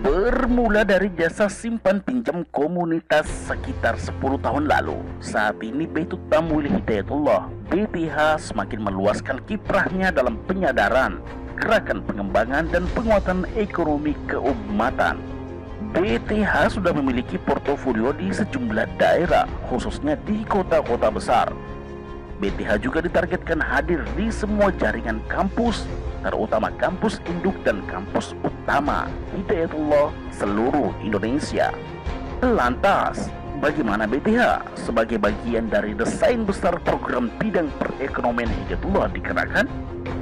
Bermula dari jasa simpan pinjam komunitas sekitar 10 tahun lalu, saat ini Baitul Tamwil Hidayatullah BTH semakin meluaskan kiprahnya dalam penyadaran, gerakan pengembangan dan penguatan ekonomi keumatan. BTH sudah memiliki portofolio di sejumlah daerah, khususnya di kota-kota besar. BTH juga ditargetkan hadir di semua jaringan kampus, terutama kampus induk dan kampus utama Hidayatullah seluruh Indonesia. Lantas, bagaimana BTH sebagai bagian dari desain besar program bidang perekonomian Hidayatullah dikerahkan?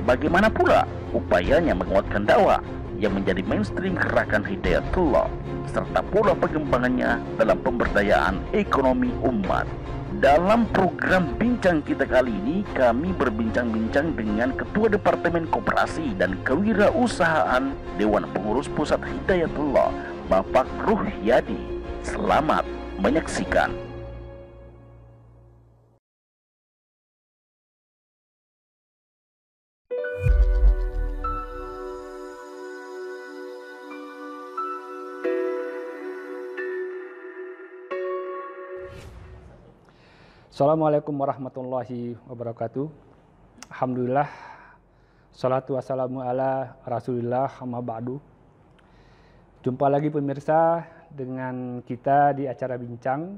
Bagaimana pula upayanya menguatkan dakwah yang menjadi mainstream gerakan Hidayatullah, serta pola pengembangannya dalam pemberdayaan ekonomi umat? Dalam program bincang kita kali ini, kami berbincang-bincang dengan Ketua Departemen Koperasi dan Kewirausahaan Dewan Pengurus Pusat Hidayatullah, Bapak Ruhyadi. Selamat menyaksikan. Assalamualaikum warahmatullahi wabarakatuh. Alhamdulillah, salatu wassalamu ala rasulillah, amma ba'du. Jumpa lagi pemirsa dengan kita di acara bincang.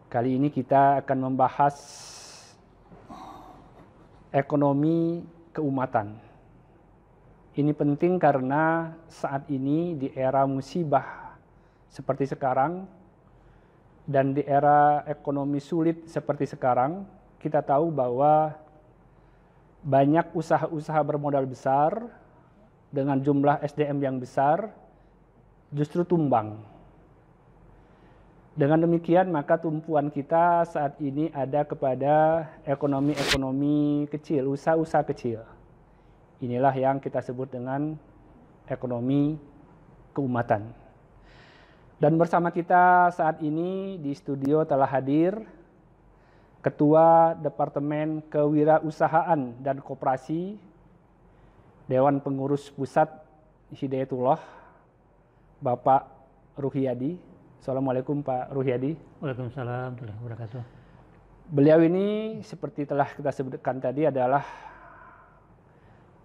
Kali ini kita akan membahas ekonomi keumatan. Ini penting karena saat ini di era musibah seperti sekarang, dan di era ekonomi sulit seperti sekarang, kita tahu bahwa banyak usaha-usaha bermodal besar dengan jumlah SDM yang besar justru tumbang. Dengan demikian, maka tumpuan kita saat ini ada kepada ekonomi-ekonomi kecil, usaha-usaha kecil. Inilah yang kita sebut dengan ekonomi keumatan. Dan bersama kita saat ini di studio telah hadir Ketua Departemen Kewirausahaan dan Koperasi Dewan Pengurus Pusat Hidayatullah, Bapak Ruhyadi. Assalamualaikum Pak Ruhyadi. Waalaikumsalam warahmatullahi wabarakatuh. Beliau ini seperti telah kita sebutkan tadi adalah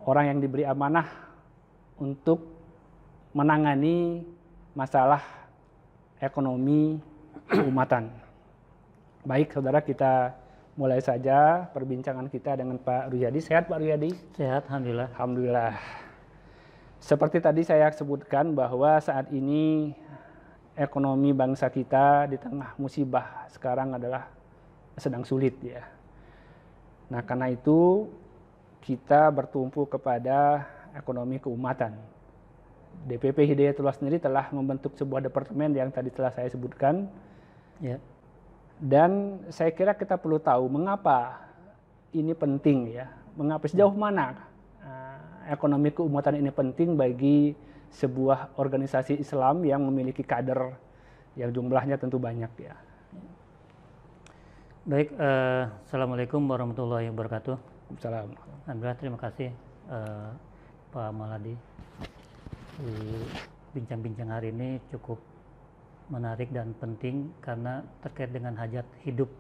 orang yang diberi amanah untuk menangani masalah ekonomi keumatan. Baik, saudara, kita mulai saja perbincangan kita dengan Pak Ruhyadi. Sehat Pak Ruhyadi? Sehat, alhamdulillah. Alhamdulillah. Seperti tadi saya sebutkan bahwa saat ini ekonomi bangsa kita di tengah musibah sekarang adalah sedang sulit ya. Nah, karena itu kita bertumpu kepada ekonomi keumatan. DPP Hidayatullah sendiri telah membentuk sebuah departemen yang tadi telah saya sebutkan. Ya. Dan saya kira kita perlu tahu mengapa ini penting ya. Mengapa sejauh mana ekonomi keumatan ini penting bagi sebuah organisasi Islam yang memiliki kader yang jumlahnya tentu banyak ya. Baik, Assalamualaikum warahmatullahi wabarakatuh. Assalamualaikum. Alhamdulillah, terima kasih Pak Maladi. Di bincang-bincang hari ini cukup menarik dan penting karena terkait dengan hajat hidup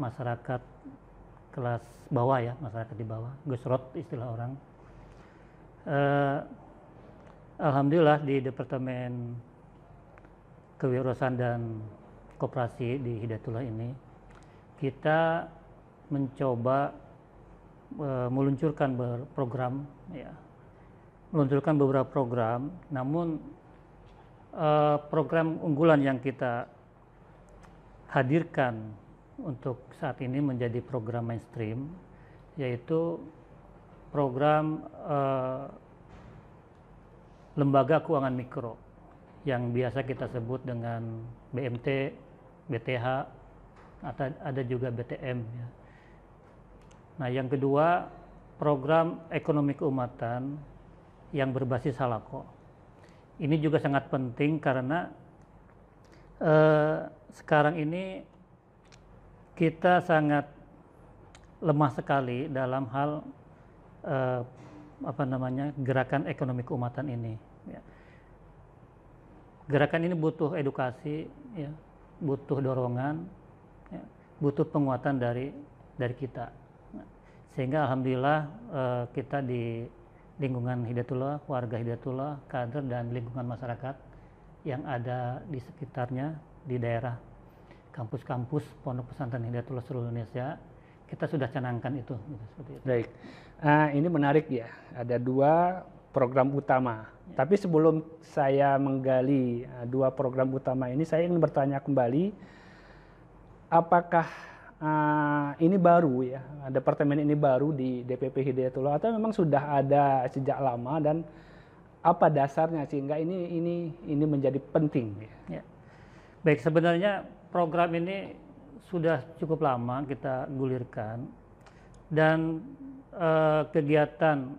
masyarakat kelas bawah ya, masyarakat di bawah, gusrot istilah orang. Alhamdulillah di Departemen Kewirausahaan dan Koperasi di Hidayatullah ini kita mencoba meluncurkan program ya. Meluncurkan beberapa program, namun program unggulan yang kita hadirkan untuk saat ini menjadi program mainstream, yaitu program lembaga keuangan mikro yang biasa kita sebut dengan BMT, BTH, atau ada juga BTM. Ya. Nah, yang kedua, program ekonomi keumatan yang berbasis halaqah. Ini juga sangat penting karena sekarang ini kita sangat lemah sekali dalam hal gerakan ekonomi keumatan ini. Ya. Gerakan ini butuh edukasi, ya, butuh dorongan, ya, butuh penguatan dari kita. Sehingga alhamdulillah kita di lingkungan Hidayatullah, warga Hidayatullah, kader dan lingkungan masyarakat yang ada di sekitarnya, di daerah kampus-kampus Pondok Pesantren Hidayatullah seluruh Indonesia, kita sudah canangkan itu. Seperti itu. Baik, ini menarik ya. Ada 2 program utama. Ya. Tapi sebelum saya menggali 2 program utama ini, saya ingin bertanya kembali, apakah ini baru ya, departemen ini baru di DPP Hidayatullah atau memang sudah ada sejak lama, dan apa dasarnya sehingga ini menjadi penting? Ya. Baik, sebenarnya program ini sudah cukup lama kita gulirkan, dan kegiatan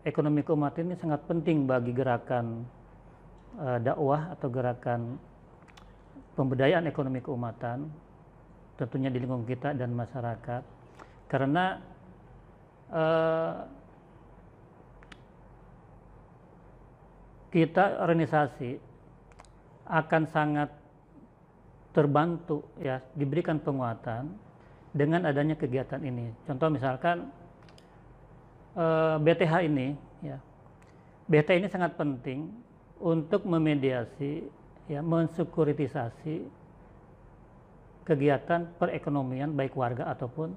ekonomi keumatan ini sangat penting bagi gerakan dakwah atau gerakan pemberdayaan ekonomi keumatan, tentunya di lingkungan kita dan masyarakat. Karena kita organisasi akan sangat terbantu ya, diberikan penguatan dengan adanya kegiatan ini. Contoh misalkan BTH ini ya. BTH ini sangat penting untuk memediasi ya, mensekuritisasi kegiatan perekonomian baik warga ataupun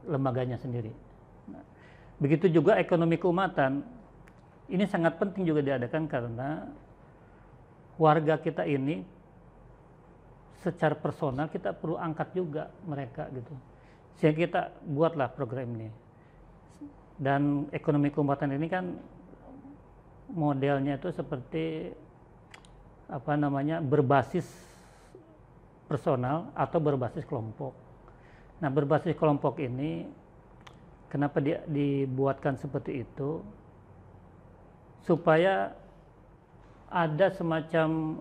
lembaganya sendiri. Nah, begitu juga ekonomi keumatan ini sangat penting juga diadakan karena warga kita ini secara personal kita perlu angkat juga mereka gitu. Sehingga kita buatlah program ini. Dan ekonomi keumatan ini kan modelnya itu seperti apa namanya, berbasis personal atau berbasis kelompok. Nah, berbasis kelompok ini kenapa dibuatkan seperti itu? Supaya ada semacam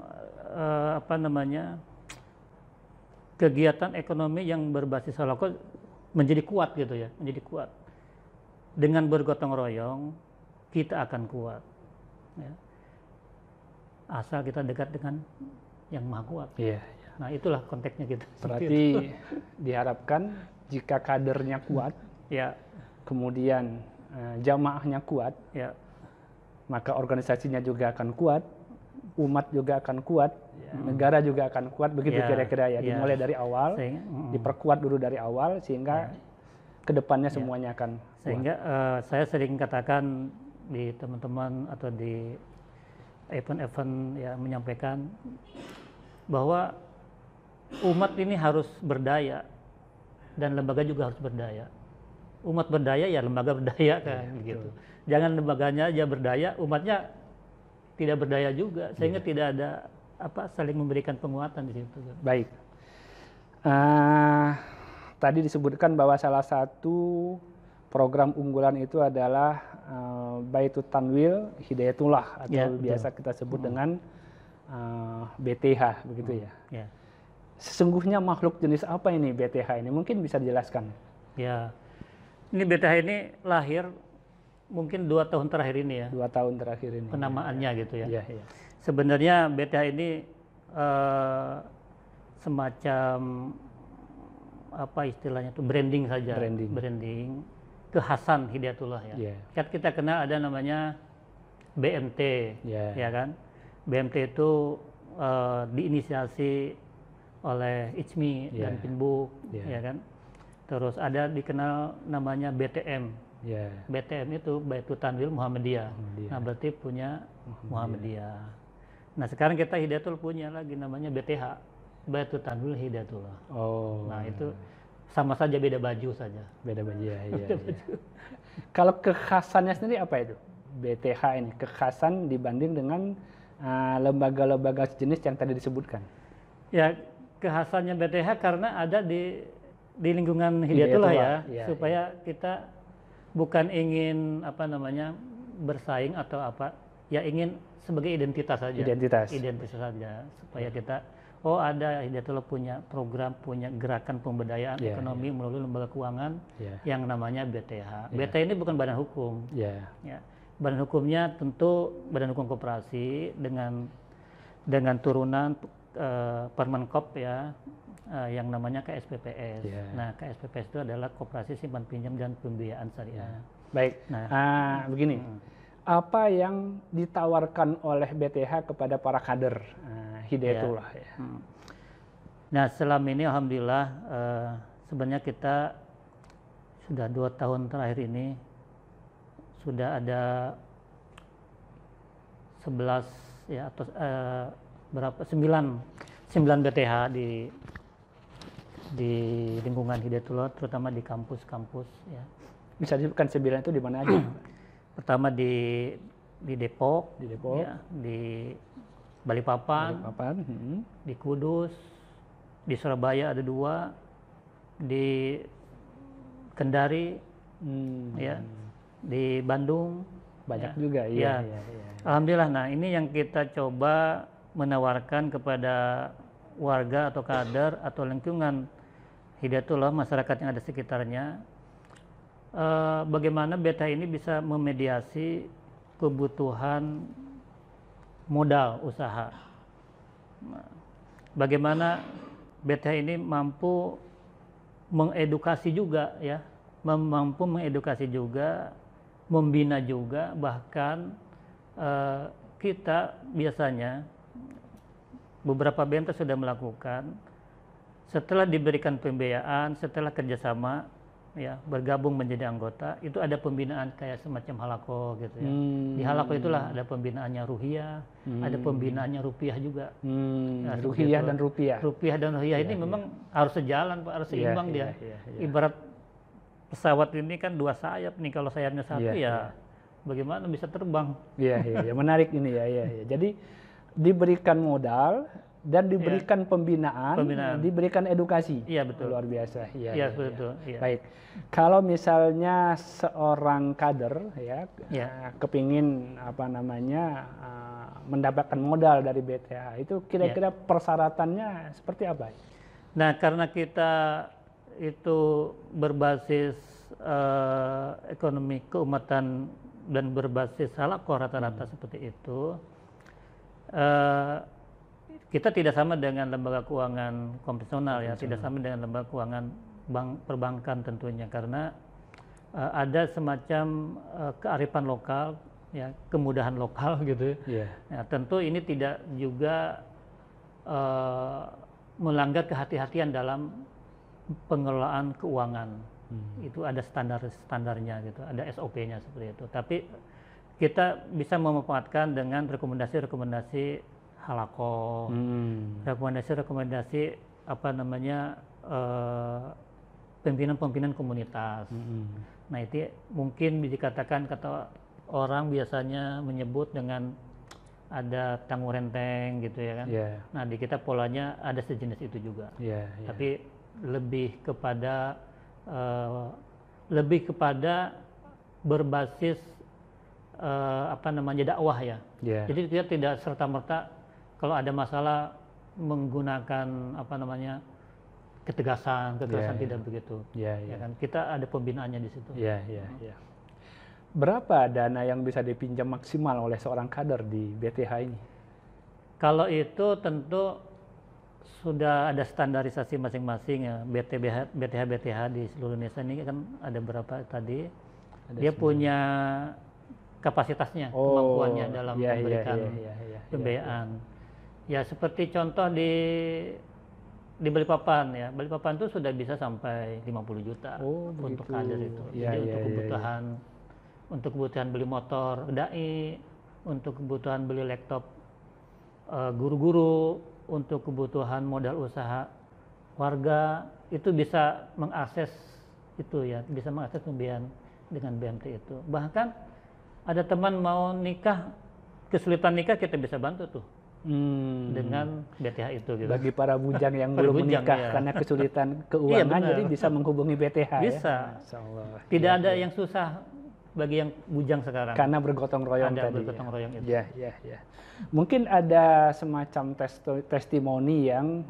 apa namanya, kegiatan ekonomi yang berbasis halakot menjadi kuat gitu ya, menjadi kuat. Dengan bergotong royong kita akan kuat. Ya. Asal kita dekat dengan yang maha kuat. Iya. Nah, itulah konteksnya kita. Berarti diharapkan jika kadernya kuat, ya, kemudian jamaahnya kuat, ya, maka organisasinya juga akan kuat, umat juga akan kuat, negara juga akan kuat, begitu kira-kira ya. Dimulai dari awal, diperkuat dulu dari awal sehingga kedepannya semuanya akan kuat. Sehingga saya sering katakan di teman-teman atau di event-event ya, menyampaikan bahwa umat ini harus berdaya dan lembaga juga harus berdaya. Umat berdaya ya lembaga berdaya kan, gitu. Jangan lembaganya aja berdaya, umatnya tidak berdaya juga, sehingga tidak ada apa saling memberikan penguatan di situ. Baik. Tadi disebutkan bahwa salah satu program unggulan itu adalah Baitut Tanwil Hidayatullah atau biasa kita sebut dengan BTH, begitu ya. Ya. Sesungguhnya makhluk jenis apa ini BTH ini? Mungkin bisa dijelaskan. Ya, ini BTH ini lahir mungkin 2 tahun terakhir ini ya. 2 tahun terakhir ini. Penamaannya gitu ya. Ya, ya. Sebenarnya BTH ini semacam apa istilahnya itu, branding saja. Branding kekhasan Hidayatullah ya. Yeah. Kan kita kenal ada namanya BMT, ya kan? BMT itu diinisiasi oleh ICMI dan Pinbuk, ya kan? Terus ada dikenal namanya BTM. BTM itu Baitut Tanwil Muhammadiyah. Nah, berarti punya Muhammadiyah. Nah, sekarang kita Hidayatul punya lagi namanya BTH, Baitut Tanwil Hidayatullah. Oh. Nah, itu sama saja, beda baju saja. Beda baju ya. Beda baju. Kalau kekhasannya sendiri apa itu? BTH ini kekhasan dibanding dengan lembaga-lembaga sejenis yang tadi disebutkan. Ya, kekhasannya BTH karena ada di lingkungan Hidayatullah ya, supaya kita bukan ingin apa namanya bersaing atau apa, ya ingin sebagai identitas saja. Identitas saja, supaya kita ada Hidayatullah punya program, punya gerakan pemberdayaan ekonomi melalui lembaga keuangan yang namanya BTH. BTH ini bukan badan hukum. Ya. Badan hukumnya tentu Badan Hukum Koperasi dengan turunan Permenkop ya, yang namanya KSPPS. Nah, KSPPS itu adalah Koperasi Simpan Pinjam dan Pembiayaan Syariah. Baik. Nah, begini. Apa yang ditawarkan oleh BTH kepada para kader Hidayatullah ya? Nah, selama ini alhamdulillah sebenarnya kita sudah 2 tahun terakhir ini sudah ada 11 ya atau berapa 9 BTH di lingkungan Hidayatullah, terutama di kampus-kampus ya. Bisa disebutkan 9 itu di mana aja? Pertama di Depok, ya, di Balikpapan, di Kudus, di Surabaya ada 2, di Kendari, ya, di Bandung banyak ya. juga ya. Alhamdulillah. Nah, ini yang kita coba menawarkan kepada warga atau kader atau lingkungan Hidayatullah, masyarakat yang ada sekitarnya, bagaimana BTH ini bisa memediasi kebutuhan modal usaha. Nah, bagaimana BTH ini mampu mengedukasi juga ya, mampu mengedukasi juga, membina juga, bahkan kita biasanya beberapa BMT sudah melakukan setelah diberikan pembiayaan, setelah kerjasama ya bergabung menjadi anggota, itu ada pembinaan kayak semacam halako gitu ya. Di halako itulah ada pembinaannya ruhiyah, ada pembinaannya rupiah juga. Nah, ruhiyah dan rupiah. Rupiah dan ruhiyah ini memang harus sejalan Pak, harus seimbang dia. Ibarat pesawat ini kan 2 sayap nih, kalau sayapnya satu bagaimana bisa terbang? Iya, menarik ini ya. Jadi diberikan modal dan diberikan pembinaan, diberikan edukasi. Iya, betul. Luar biasa. Iya, betul. Iya. Baik. Kalau misalnya seorang kader kepingin mendapatkan modal dari BTH, itu kira-kira persyaratannya seperti apa? Nah, karena kita itu berbasis ekonomi keumatan dan berbasis halaqah rata-rata seperti itu, kita tidak sama dengan lembaga keuangan konvensional ya, tidak sama dengan lembaga keuangan perbankan tentunya, karena ada semacam kearifan lokal ya, kemudahan lokal gitu. Ya, tentu ini tidak juga melanggar kehati-hatian dalam pengelolaan keuangan. Itu ada standarnya gitu, ada SOP-nya seperti itu. Tapi kita bisa memanfaatkan dengan rekomendasi halaqah, rekomendasi pimpinan-pimpinan komunitas. Nah, itu mungkin dikatakan, kata orang biasanya menyebut dengan ada tanggung renteng gitu ya kan. Nah, di kita polanya ada sejenis itu juga. Tapi lebih kepada berbasis dakwah ya. Jadi kita tidak serta-merta kalau ada masalah menggunakan kekerasan tidak begitu. Ya kan, kita ada pembinaannya di situ. Berapa dana yang bisa dipinjam maksimal oleh seorang kader di BTH ini? Kalau itu tentu sudah ada standarisasi masing-masing ya. BTH di seluruh Indonesia ini kan ada berapa tadi? Dia punya kapasitasnya, kemampuannya dalam memberikan pembiayaan. Ya, seperti contoh di Balikpapan ya. Balikpapan itu sudah bisa sampai 50 juta untuk kader itu. Jadi untuk kebutuhan beli motor dai, untuk kebutuhan beli laptop guru-guru, untuk kebutuhan modal usaha warga, itu bisa mengakses itu ya, bisa mengakses pembiayaan dengan BMT itu. Bahkan ada teman mau nikah, kesulitan nikah, kita bisa bantu tuh dengan BTH itu gitu. Bagi para bujang yang belum menikah karena kesulitan keuangan, jadi bisa menghubungi BTH. Bisa. Ya? Tidak ada yang susah bagi yang bujang sekarang. Karena bergotong royong ada tadi. Bergotong royong itu. Ya. Mungkin ada semacam testimoni yang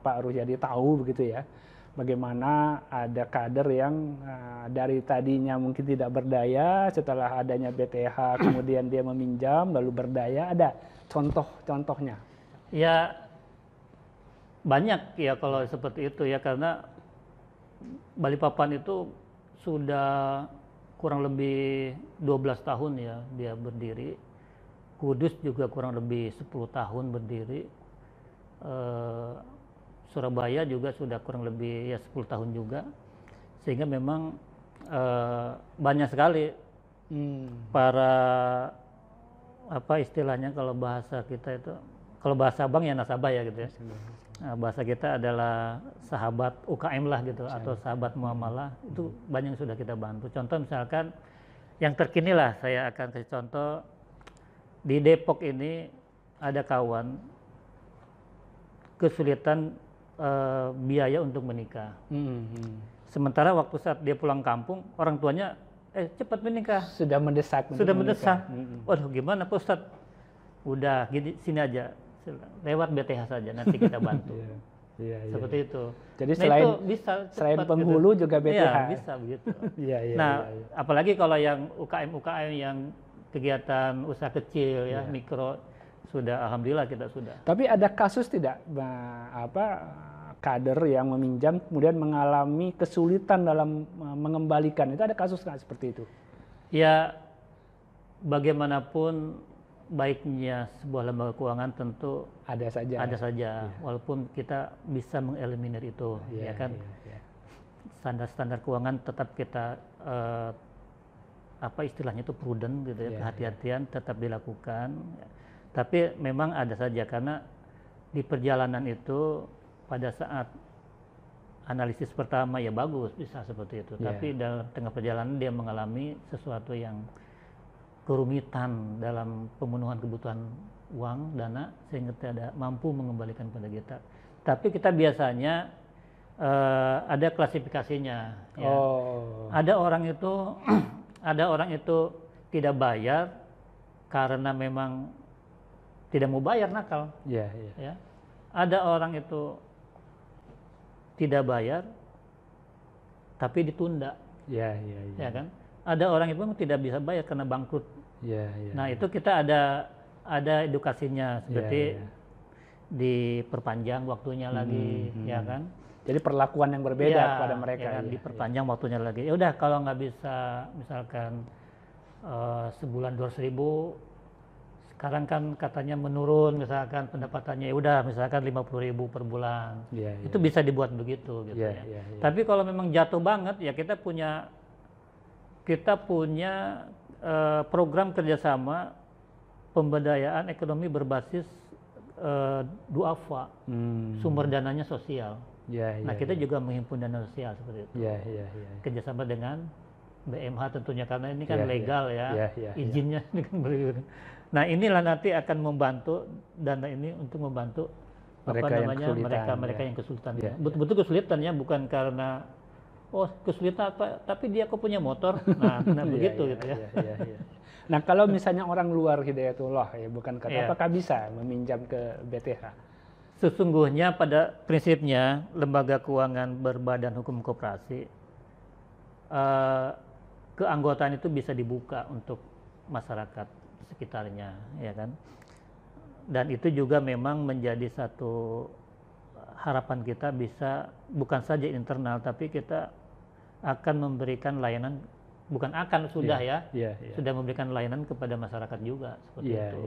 Pak Ruhyadi tahu begitu ya, bagaimana ada kader yang dari tadinya mungkin tidak berdaya, setelah adanya BTH kemudian dia meminjam lalu berdaya. Ada contoh-contohnya? Ya banyak ya kalau seperti itu ya, karena Balikpapan itu sudah kurang lebih 12 tahun ya dia berdiri. Kudus juga kurang lebih 10 tahun berdiri. Surabaya juga sudah kurang lebih ya 10 tahun juga. Sehingga memang banyak sekali para apa istilahnya kalau bahasa kita itu, kalau bahasa Abang ya nasabah ya gitu ya. Nah, bahasa kita adalah sahabat UKM lah gitu, atau sahabat muamalah. Itu banyak yang sudah kita bantu. Contoh misalkan yang terkini lah, saya akan kasih contoh. Di Depok ini ada kawan kesulitan biaya untuk menikah. Sementara waktu saat dia pulang kampung, orang tuanya cepat menikah. Sudah mendesak. Sudah mendesak. Waduh, gimana Pak Ustadz? Udah gini, sini aja, lewat BTH saja, nanti kita bantu. Seperti itu. Jadi nah, selain itu bisa selain cepat penghulu gitu. juga BTH. Iya, bisa begitu. Nah, apalagi kalau yang UKM yang kegiatan usaha kecil ya, mikro, sudah alhamdulillah kita sudah. Tapi ada kasus tidak kader yang meminjam kemudian mengalami kesulitan dalam mengembalikan? Itu ada kasus nggak seperti itu? Ya, bagaimanapun baiknya sebuah lembaga keuangan tentu ada saja. Walaupun kita bisa mengeliminir itu, ya kan. Standar-standar keuangan tetap kita apa istilahnya itu prudent gitu ya, kehati-hatian tetap dilakukan. Tapi memang ada saja, karena di perjalanan itu pada saat analisis pertama ya bagus, bisa seperti itu. Tapi dalam tengah perjalanan dia mengalami sesuatu yang kerumitan dalam pemenuhan kebutuhan uang, dana, sehingga tidak mampu mengembalikan pada kita. Tapi kita biasanya ada klasifikasinya. Ya. Ada orang itu tidak bayar karena memang tidak mau bayar, nakal. Ya. Ada orang itu tidak bayar tapi ditunda. Ya kan? Ada orang itu memang tidak bisa bayar karena bangkrut. Nah, itu kita ada edukasinya, seperti diperpanjang waktunya lagi, ya kan? Jadi perlakuan yang berbeda pada mereka. Ya kan? Diperpanjang waktunya lagi. Ya udah, kalau nggak bisa, misalkan sebulan 200.000, sekarang kan katanya menurun, misalkan pendapatannya ya udah, misalkan 50.000 per bulan. Itu bisa dibuat begitu, gitu ya. Tapi kalau memang jatuh banget, ya kita punya program kerjasama pemberdayaan ekonomi berbasis duafa, sumber dananya sosial. Nah, kita juga menghimpun dana sosial seperti itu. Kerjasama dengan BMH tentunya, karena ini kan legal ya, izinnya ini kan berbeda. Nah, inilah nanti akan membantu dana ini untuk membantu mereka yang kesulitan. Betul-betul kesulitan ya, bukan karena kesulitan apa, tapi dia kok punya motor. Nah, begitu gitu ya. Nah, kalau misalnya orang luar Hidayatullah ya, bukan kata, apakah bisa meminjam ke BTH? Sesungguhnya pada prinsipnya lembaga keuangan berbadan hukum koperasi, keanggotaan itu bisa dibuka untuk masyarakat sekitarnya, ya kan. Dan itu juga memang menjadi satu harapan kita, bisa bukan saja internal, tapi kita akan memberikan layanan, sudah memberikan layanan kepada masyarakat juga seperti itu.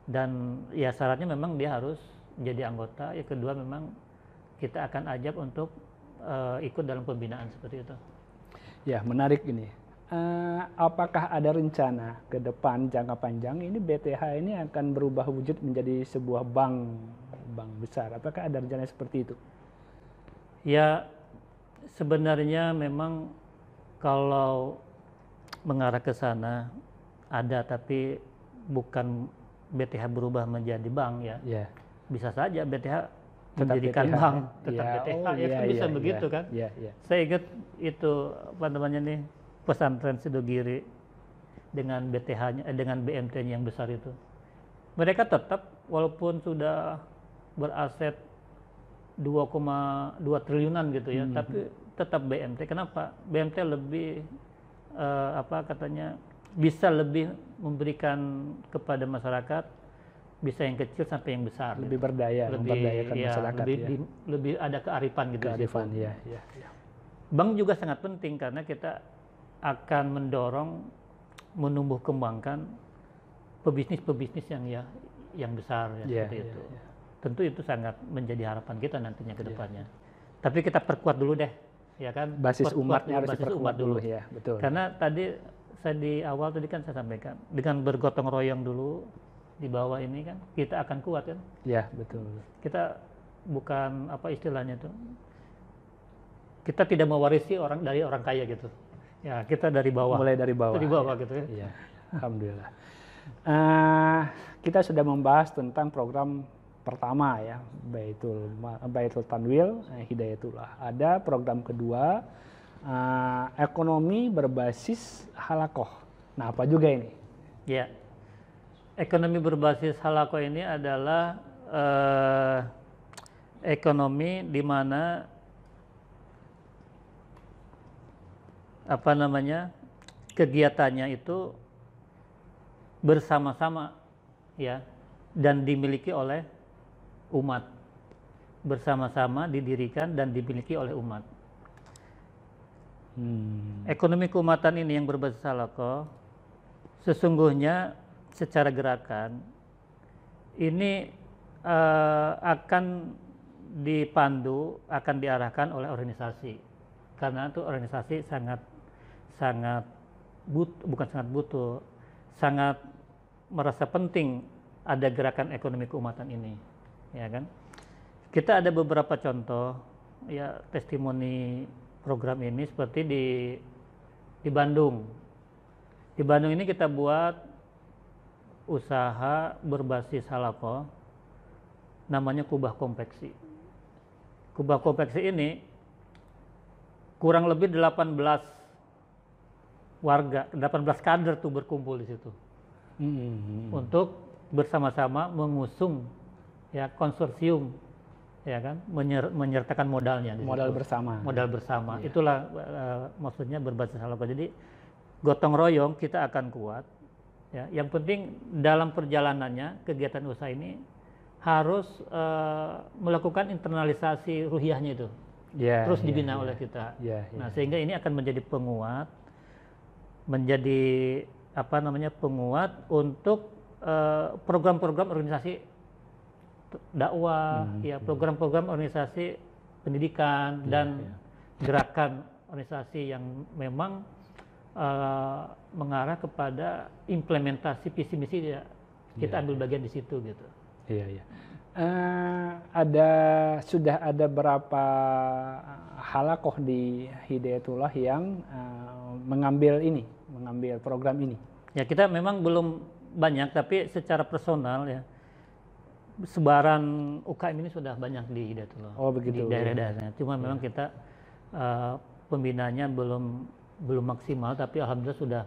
Dan ya syaratnya memang dia harus jadi anggota. Yang kedua, memang kita akan ajak untuk ikut dalam pembinaan seperti itu. Ya, menarik ini. Apakah ada rencana ke depan jangka panjang ini BTH ini akan berubah wujud menjadi sebuah bank besar? Apakah ada rencana seperti itu? Ya, sebenarnya memang kalau mengarah ke sana ada, tapi bukan BTH berubah menjadi bank ya. Bisa saja BTH mendirikan bank tetap BTH, kan bisa begitu kan. Saya ingat itu apa namanya nih, pesantren Sidogiri dengan BTH-nya, dengan BMT-nya yang besar itu. Mereka tetap walaupun sudah beraset 2,2 triliunan gitu ya, tapi tetap BMT. Kenapa? BMT lebih bisa lebih memberikan kepada masyarakat, bisa yang kecil sampai yang besar. Lebih berdaya, memberdayakan masyarakat lebih ada kearifan gitu. Kearifan, ya. Bank juga sangat penting karena kita akan mendorong menumbuh kembangkan pebisnis yang besar seperti itu. Tentu itu sangat menjadi harapan kita nantinya ke depannya. Tapi kita perkuat dulu deh, ya kan? Basis umatnya harus diperkuat dulu, ya, betul. Karena tadi saya di awal tadi kan saya sampaikan, dengan bergotong royong dulu di bawah ini kan kita akan kuat kan? Ya, betul. Kita bukan istilahnya tuh, kita tidak mewarisi dari orang kaya gitu. Ya, kita dari bawah. Mulai dari bawah. Dari bawah gitu ya. Iya, alhamdulillah. Kita sudah membahas tentang program pertama ya, Baitul Tanwil, Hidayatullah. Ada program kedua, ekonomi berbasis halakoh. Nah, apa juga ini? Ya, ekonomi berbasis halakoh ini adalah ekonomi di mana kegiatannya itu bersama-sama ya, dan dimiliki oleh umat, bersama-sama didirikan dan dimiliki oleh umat. Ekonomi keumatan ini yang berbasis halakoh sesungguhnya secara gerakan ini akan dipandu, akan diarahkan oleh organisasi, karena itu organisasi sangat merasa penting ada gerakan ekonomi keumatan ini, ya kan? Kita ada beberapa contoh ya testimoni program ini seperti di Bandung. Di Bandung ini kita buat usaha berbasis halakoh namanya Kubah Konveksi. Kubah Konveksi ini kurang lebih 18 warga, 18 kader tuh berkumpul di situ. Untuk bersama-sama mengusung ya konsorsium, ya kan, menyertakan modalnya. Modal bersama. Modal bersama. Iya. Itulah maksudnya berbasis halakoh. Jadi gotong royong kita akan kuat. Ya, yang penting dalam perjalanannya kegiatan usaha ini harus melakukan internalisasi ruhiyahnya itu. Terus dibina oleh kita. Nah, sehingga ini akan menjadi penguat, penguat untuk program-program organisasi dakwah, program-program organisasi pendidikan dan gerakan organisasi yang memang mengarah kepada implementasi visi misi kita ambil bagian di situ gitu. Sudah ada berapa halakoh di Hidayatullah yang mengambil program ini? Ya, kita memang belum banyak, tapi secara personal ya sebaran UKM ini sudah banyak di Hidayatullah. Oh, begitu. Di daerah-daerahnya. Cuma memang kita pembinaannya belum maksimal, tapi alhamdulillah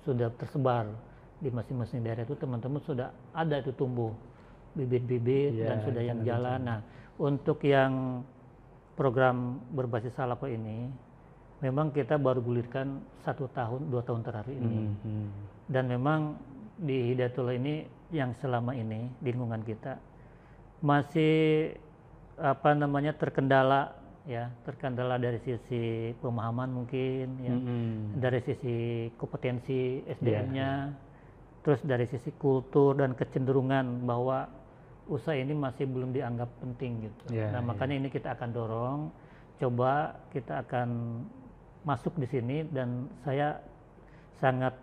sudah tersebar di masing-masing daerah itu. Teman-teman sudah ada itu tumbuh bibit-bibit dan sudah yang jalan. Nah, untuk yang program berbasis halakoh ini memang kita baru gulirkan 1 tahun 2 tahun terakhir ini. Dan memang di Hidayatullah ini yang selama ini di lingkungan kita masih terkendala dari sisi pemahaman mungkin ya, dari sisi kompetensi SDM-nya, terus dari sisi kultur dan kecenderungan bahwa usaha ini masih belum dianggap penting gitu. Nah, makanya ini kita akan dorong, coba kita akan masuk di sini, dan saya sangat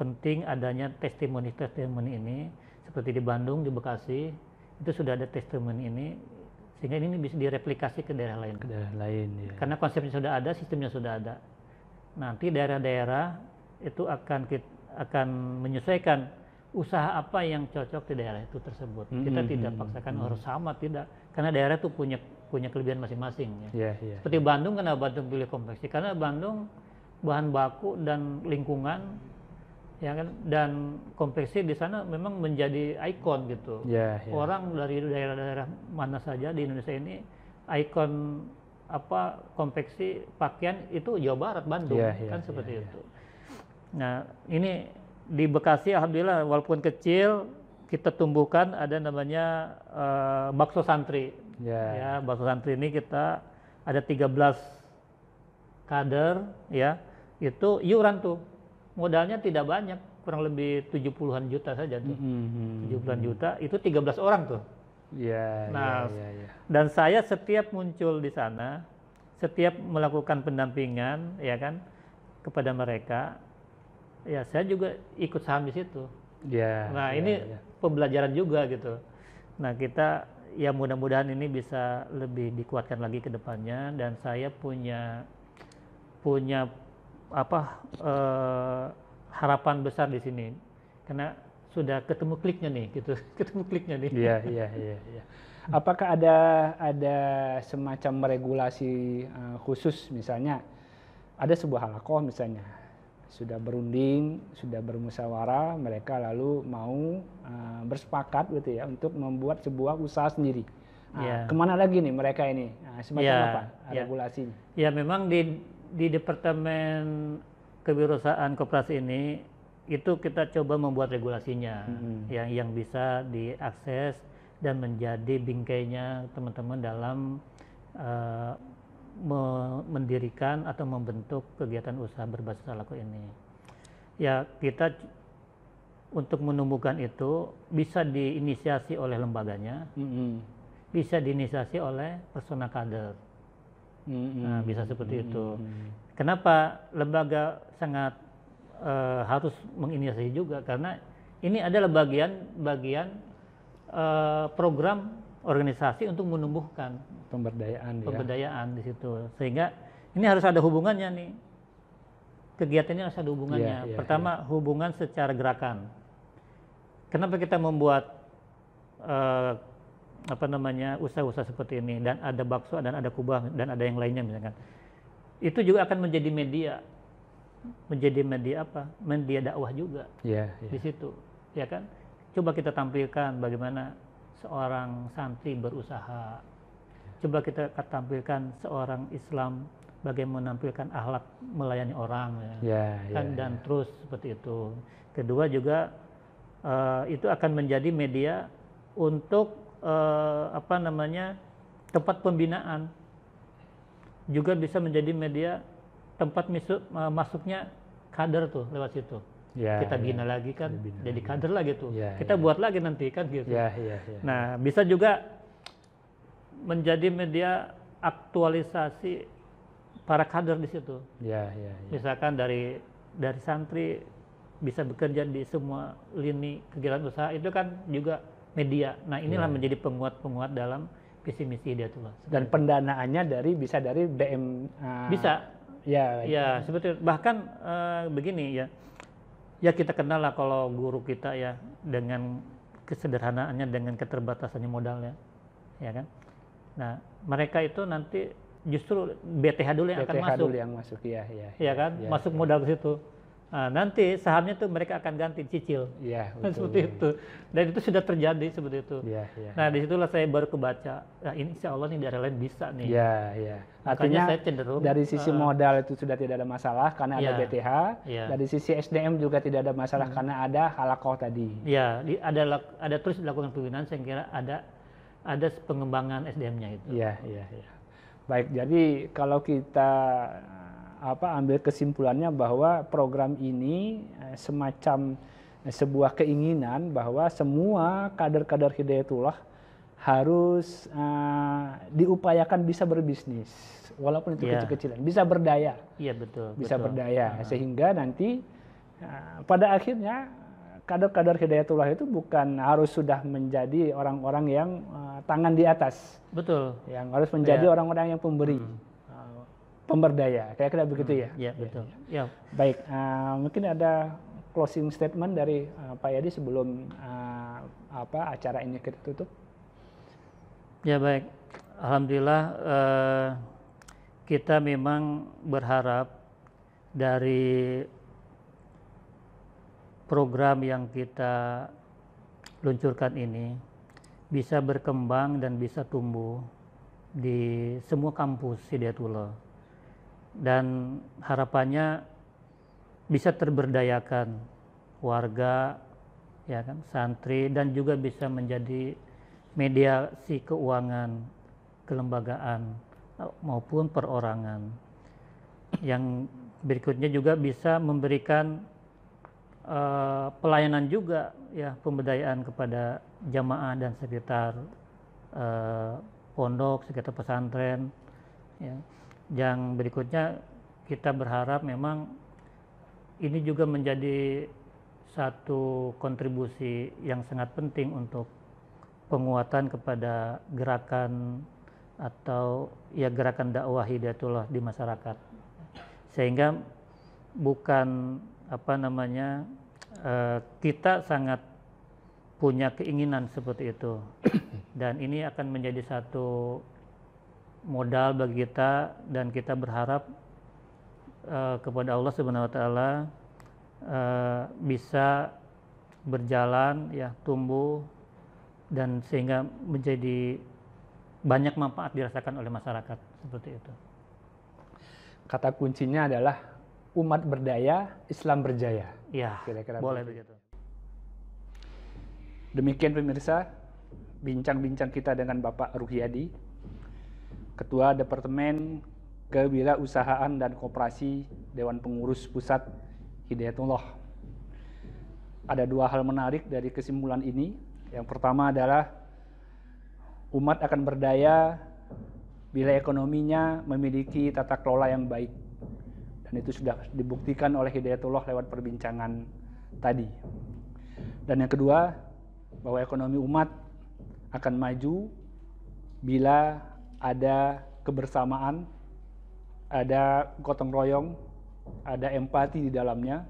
penting adanya testimoni-testimoni ini, seperti di Bandung, di Bekasi, itu sudah ada testimoni ini, sehingga ini bisa direplikasi ke daerah lain. Karena konsepnya sudah ada, sistemnya sudah ada. Nanti daerah-daerah itu akan menyesuaikan usaha apa yang cocok di daerah itu tersebut. Kita tidak paksakan harus sama, tidak. Karena daerah itu punya kelebihan masing-masing. Seperti Bandung, kenapa Bandung pilih konveksi? Karena Bandung bahan baku dan lingkungan, ya kan, dan konveksi di sana memang menjadi ikon gitu. Orang dari daerah-daerah mana saja di Indonesia ini ikon konveksi pakaian itu Jawa Barat, Bandung, kan seperti itu. Nah, ini di Bekasi alhamdulillah walaupun kecil kita tumbuhkan ada namanya bakso santri. Ya, bakso santri ini kita ada 13 kader ya. Itu iuran tuh. Modalnya tidak banyak, kurang lebih 70-an juta saja tuh. 70-an juta itu 13 orang tuh. Dan saya setiap muncul di sana, setiap melakukan pendampingan ya kan kepada mereka, ya saya juga ikut saham di situ. Ini pembelajaran juga gitu. Nah, kita ya mudah-mudahan ini bisa lebih dikuatkan lagi ke depannya, dan saya punya harapan besar di sini karena sudah ketemu kliknya nih gitu. Apakah ada semacam regulasi khusus, misalnya ada sebuah halakoh misalnya sudah berunding, sudah bermusyawarah, mereka lalu mau bersepakat gitu ya untuk membuat sebuah usaha sendiri. Kemana lagi nih mereka ini? Semacam apa regulasinya? Ya memang di Departemen Kewirausahaan Koperasi ini itu kita coba membuat regulasinya yang bisa diakses dan menjadi bingkainya teman-teman dalam mendirikan atau membentuk kegiatan usaha berbasis halakoh ini. Ya, kita untuk menumbuhkan itu bisa diinisiasi oleh lembaganya, bisa diinisiasi oleh personal kader. Nah, bisa seperti itu. Kenapa lembaga sangat harus menginisiasi juga? Karena ini adalah bagian program organisasi untuk menumbuhkan pemberdayaan di situ. Sehingga ini harus ada hubungannya nih. Kegiatan ini harus ada hubungannya. Pertama, hubungan secara gerakan. Kenapa kita membuat usaha-usaha seperti ini, dan ada bakso dan ada kubah dan ada yang lainnya misalkan. Itu juga akan menjadi media dakwah juga di situ, ya kan? Coba kita tampilkan bagaimana seorang santri berusaha. Coba kita tampilkan seorang Islam bagaimana menampilkan akhlak melayani orang, dan terus seperti itu. Kedua juga itu akan menjadi media untuk tempat pembinaan, juga bisa menjadi media tempat masuknya kader tuh lewat situ. Kita bina lagi kan, jadi kader lagi tuh. Kita buat lagi nanti kan gitu. Nah, bisa juga menjadi media aktualisasi para kader di situ. Misalkan dari santri bisa bekerja di semua lini kegiatan usaha, itu kan juga media. Nah, inilah menjadi penguat dalam visi misi dia tuh. Dan pendanaannya bisa dari BM. Bisa. Ya, seperti bahkan begini ya. Ya, kita kenal lah kalau guru kita ya, dengan kesederhanaannya, dengan keterbatasannya modalnya, ya kan. Nah, mereka itu nanti justru BTH dulu yang akan masuk. Ya kan, masuk modal ke situ. Nah, nanti sahamnya tuh mereka akan ganti cicil. Seperti itu. Dan itu sudah terjadi seperti itu. Nah, disitulah saya baru kebaca. Nah, ini insya Allah nih daerah lain bisa nih. Artinya saya cenderung dari sisi modal itu sudah tidak ada masalah karena ada BTH. Dari sisi SDM juga tidak ada masalah karena ada halakoh tadi. Ada terus dilakukan pembinaan, saya kira ada pengembangan SDM-nya itu. Baik, jadi kalau kita ambil kesimpulannya bahwa program ini semacam sebuah keinginan bahwa semua kader-kader Hidayatullah harus diupayakan bisa berbisnis, walaupun itu kecil-kecilan, bisa berdaya. Betul. Bisa berdaya, sehingga nanti pada akhirnya kader-kader Hidayatullah itu bukan harus sudah menjadi orang-orang yang tangan di atas. Betul. Yang harus menjadi orang-orang yang pemberi. Pemberdaya, kira-kira begitu ya? Iya, betul. Baik, mungkin ada closing statement dari Pak Yadi sebelum acara ini kita tutup. Ya, baik. Alhamdulillah kita memang berharap dari program yang kita luncurkan ini bisa berkembang dan bisa tumbuh di semua kampus Hidayatullah, dan harapannya bisa terberdayakan warga, ya kan, santri, dan juga bisa menjadi mediasi keuangan kelembagaan maupun perorangan. Yang berikutnya juga bisa memberikan pelayanan juga, ya, pemberdayaan kepada jamaah dan sekitar pondok, sekitar pesantren, ya. Yang berikutnya kita berharap memang ini juga menjadi satu kontribusi yang sangat penting untuk penguatan kepada gerakan atau ya gerakan dakwah Hidayatullah di masyarakat, sehingga bukan kita sangat punya keinginan seperti itu, dan ini akan menjadi satu modal bagi kita, dan kita berharap kepada Allah Subhanahu wa taala bisa berjalan, ya, tumbuh, dan sehingga menjadi banyak manfaat dirasakan oleh masyarakat, seperti itu. Kata kuncinya adalah umat berdaya, Islam berjaya. Ya, kira-kira boleh begitu. Demikian pemirsa, bincang-bincang kita dengan Bapak Ruhyadi, Ketua Departemen Kewirausahaan dan Koperasi Dewan Pengurus Pusat Hidayatullah. Ada dua hal menarik dari kesimpulan ini. Yang pertama adalah umat akan berdaya bila ekonominya memiliki tata kelola yang baik. Dan itu sudah dibuktikan oleh Hidayatullah lewat perbincangan tadi. Dan yang kedua, bahwa ekonomi umat akan maju bila ada kebersamaan, ada gotong royong, ada empati di dalamnya,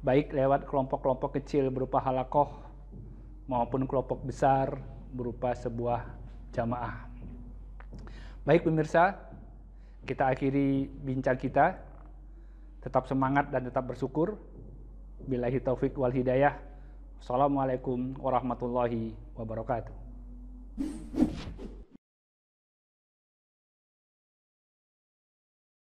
baik lewat kelompok-kelompok kecil berupa halakoh maupun kelompok besar berupa sebuah jamaah. Baik pemirsa, kita akhiri bincang kita. Tetap semangat dan tetap bersyukur. Billahi taufik wal hidayah. Assalamualaikum warahmatullahi wabarakatuh.